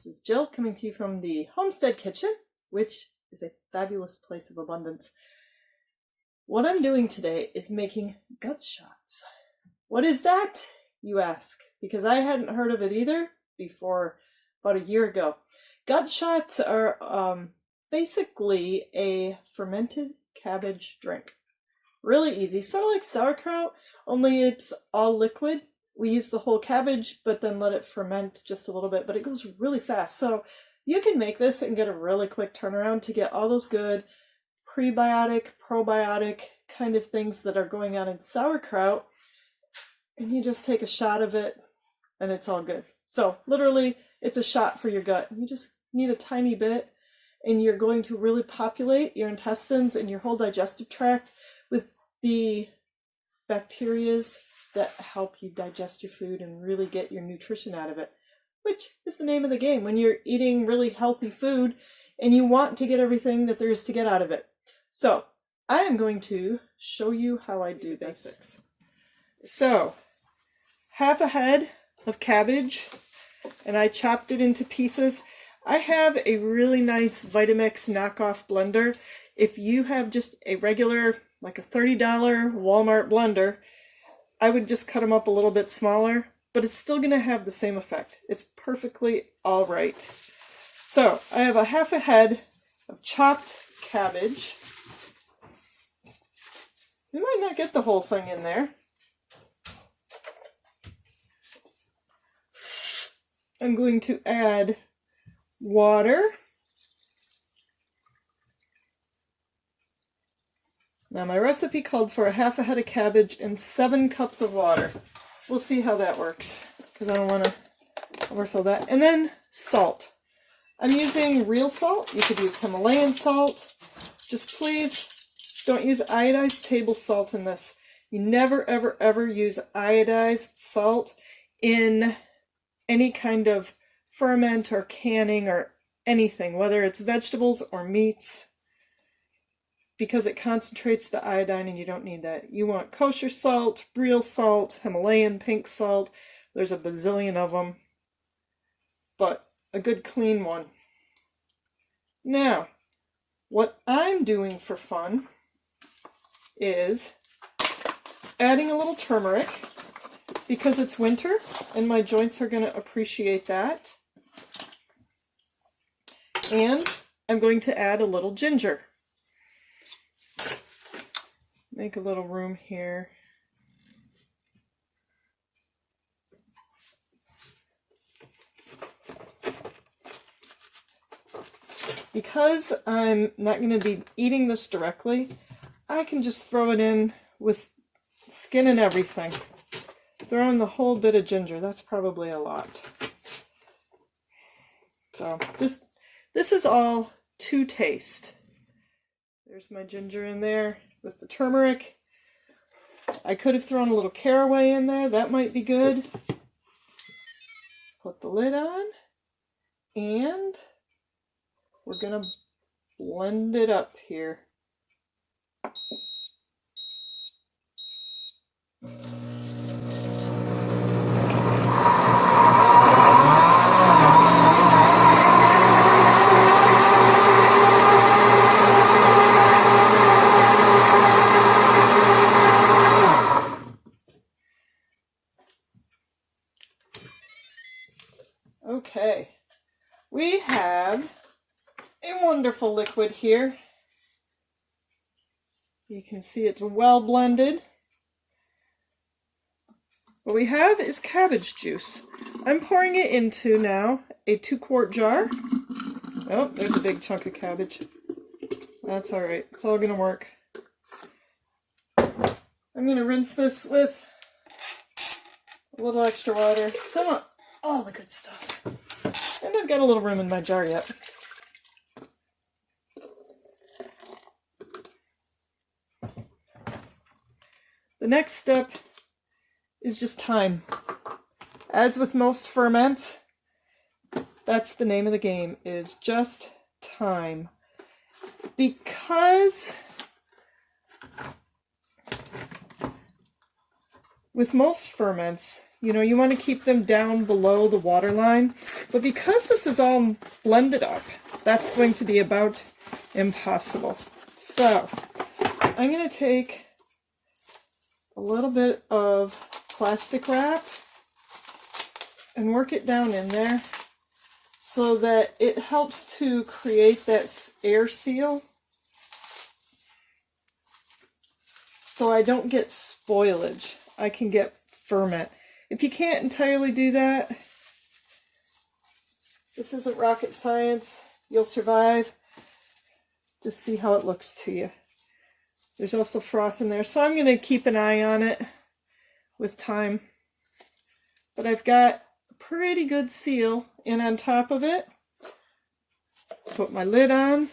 This is Jill coming to you from the Homestead kitchen, which is a fabulous place of abundance. What I'm doing today is making gut shots. What is that, you ask? Because I hadn't heard of it either before about a year ago. Gut shots are basically a fermented cabbage drink. Really easy, sort of like sauerkraut, only it's all liquid. We use the whole cabbage, but then let it ferment just a little bit, but it goes really fast. So you can make this and get a really quick turnaround to get all those good prebiotic, probiotic kind of things that are going on in sauerkraut. And you just take a shot of it and it's all good. So literally it's a shot for your gut. You just need a tiny bit and you're going to really populate your intestines and your whole digestive tract with the bacterias that help you digest your food and really get your nutrition out of it, which is the name of the game when you're eating really healthy food and you want to get everything that there is to get out of it. So I am going to show you how I do this. So half a head of cabbage, and I chopped it into pieces. I have a really nice Vitamix knockoff blender. If you have just a regular, like a $30 Walmart blender, I would just cut them up a little bit smaller, but it's still going to have the same effect. It's perfectly all right. So I have a half a head of chopped cabbage. You might not get the whole thing in there. I'm going to add water. Now my recipe called for a half a head of cabbage and 7 cups of water. We'll see how that works because I don't want to overfill that. And then salt. I'm using real salt. You could use Himalayan salt. Just please don't use iodized table salt in this. You never, ever, ever use iodized salt in any kind of ferment or canning or anything, whether it's vegetables or meats, because it concentrates the iodine and you don't need that. You want kosher salt, real salt, Himalayan pink salt. There's a bazillion of them, but a good clean one. Now, what I'm doing for fun is adding a little turmeric because it's winter and my joints are going to appreciate that. And I'm going to add a little ginger. Make a little room here. Because I'm not going to be eating this directly, I can just throw it in with skin and everything. Throw in the whole bit of ginger. That's probably a lot. So this is all to taste. There's my ginger in there with the turmeric. I could have thrown a little caraway in there. That might be good. Put the lid on. And we're going to blend it up here. Okay, we have a wonderful liquid here. You can see it's well blended. What we have is cabbage juice. I'm pouring it into now a 2-quart jar. Oh, there's a big chunk of cabbage. That's all right. It's all going to work. I'm going to rinse this with a little extra water because I want all the good stuff. And I've got a little room in my jar yet. The next step is just time. As with most ferments, that's the name of the game, is just time. Because with most ferments, you know, you want to keep them down below the water line. But because this is all blended up, that's going to be about impossible. So I'm going to take a little bit of plastic wrap and work it down in there so that it helps to create that air seal so I don't get spoilage. I can get ferment. If you can't entirely do that, this isn't rocket science. You'll survive. Just see how it looks to you. There's also froth in there, so I'm going to keep an eye on it with time. But I've got a pretty good seal in on top of it. Put my lid on.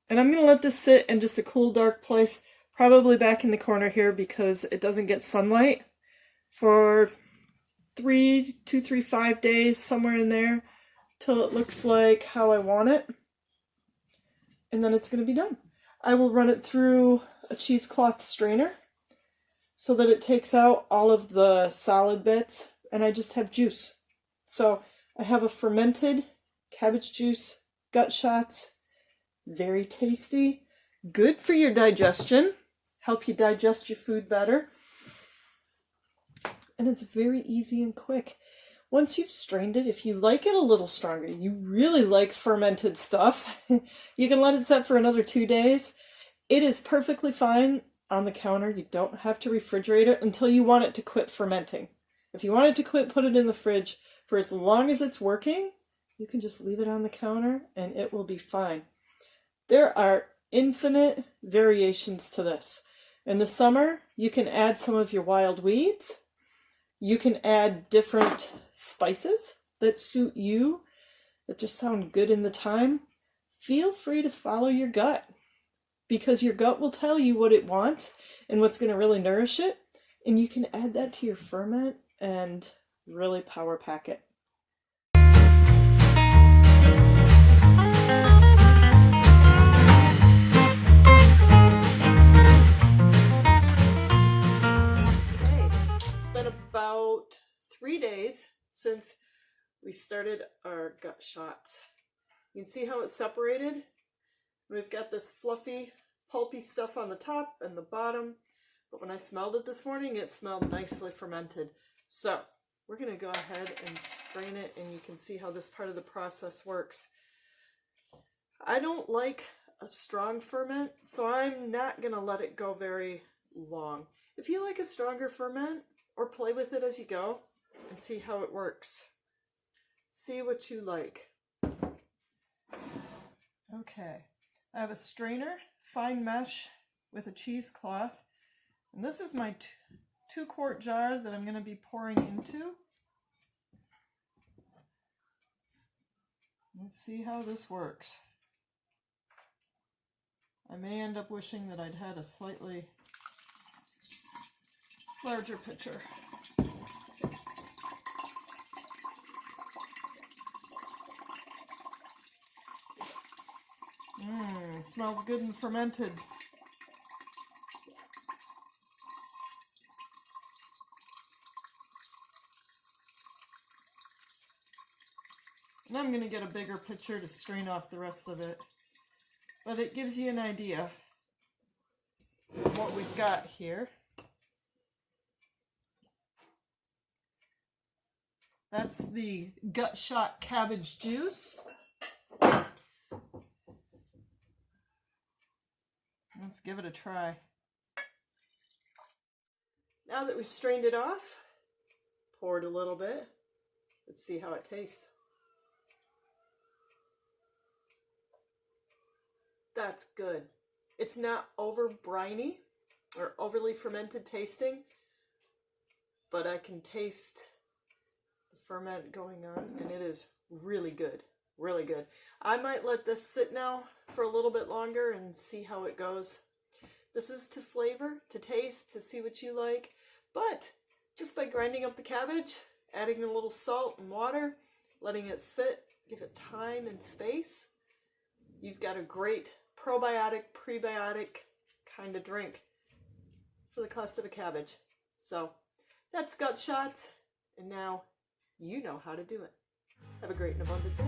And I'm going to let this sit in just a cool, dark place, probably back in the corner here because it doesn't get sunlight, for 2, 3, 5 days, somewhere in there, till it looks like how I want it. And then it's going to be done. I will run it through a cheesecloth strainer so that it takes out all of the solid bits, and I just have juice. So I have a fermented cabbage juice, gut shots, very tasty, good for your digestion, help you digest your food better, and it's very easy and quick. Once you've strained it, if you like it a little stronger, you really like fermented stuff, you can let it set for another 2 days. It is perfectly fine on the counter. You don't have to refrigerate it until you want it to quit fermenting. If you want it to quit, put it in the fridge. For as long as it's working, you can just leave it on the counter and it will be fine. There are infinite variations to this. In the summer, you can add some of your wild weeds. You can add different spices that suit you, that just sound good in the time. Feel free to follow your gut, because your gut will tell you what it wants and what's going to really nourish it. And you can add that to your ferment and really power pack it. About 3 days since we started our gut shots. You can see how it's separated. We've got this fluffy, pulpy stuff on the top and the bottom, but when I smelled it this morning, it smelled nicely fermented. So we're going to go ahead and strain it, and you can see how this part of the process works. I don't like a strong ferment, so I'm not going to let it go very long. If you like a stronger ferment, or play with it as you go and see how it works. See what you like. Okay, I have a strainer, fine mesh with a cheesecloth, and this is my 2-quart jar that I'm going to be pouring into. Let's see how this works. I may end up wishing that I'd had a slightly larger pitcher. Smells good and fermented. And I'm going to get a bigger pitcher to strain off the rest of it. But it gives you an idea of what we've got here. That's the gut shot cabbage juice. Let's give it a try. Now that we've strained it off, poured a little bit, let's see how it tastes. That's good. It's not over briny or overly fermented tasting, but I can taste the ferment going on, and it is really good. Really good. I might let this sit now for a little bit longer and see how it goes. This is to flavor, to taste, to see what you like. But just by grinding up the cabbage, adding a little salt and water, letting it sit, give it time and space, you've got a great probiotic, prebiotic kind of drink for the cost of a cabbage. So that's gut shots, and now you know how to do it. Have a great and abundant day.